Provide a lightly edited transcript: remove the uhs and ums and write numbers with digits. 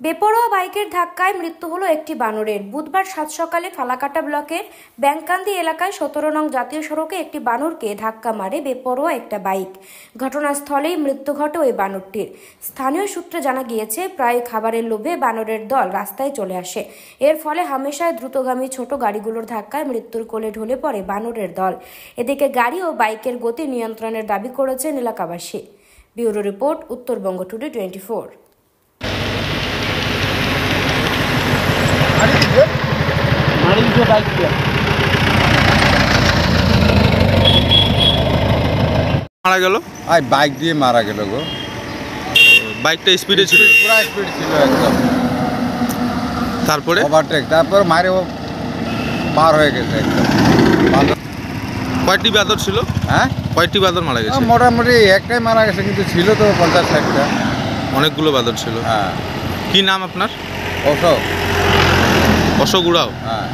বেপরোয়া বাইকের ধাক্কায় মৃত্যু হলো একটি বানরের। বুধবার সাত সকালে ফালাকাটা ব্লকের ব্যাংকান্দি এলাকায় 17 নং জাতীয় সড়কে একটি বানরকে ধাক্কা মারে বেপরোয়া একটা বাইক। ঘটনাস্থলেই মৃত্যু ঘটে ওই বানরটির। স্থানীয় সূত্রে জানা গিয়েছে, প্রায় খাবারের লোভে বানরের দল রাস্তায় চলে আসে। এর ফলে হামেশায় দ্রুতগামী ছোট গাড়িগুলোর ধাক্কায় মৃত্যুর কোলে ঢলে পড়ে বানরের দল। এদিকে গাড়ি ও বাইকের গতি নিয়ন্ত্রণের দাবি করেছেন এলাকাবাসী। Bureau report, Uttarbanga today 24। মারা গেল? বাইক দিয়ে মারা গেল গো। বাইকটা স্পিডে ছিল? পুরো স্পিড ছিল একদম। তারপরে ওভারটেক, তারপর মারে ও পার হয়ে গেছে একদম। কয়টি বাদর ছিল? হ্যাঁ, কয়টি বাদর মারা গেছে? মোটামুটি একটাই মারা গেছে, কিন্তু ছিল তো 50-60টা। অনেকগুলো বাদর ছিল। হ্যাঁ। কি নাম আপনার? অশোক। অশোক উড়াও? হ্যাঁ।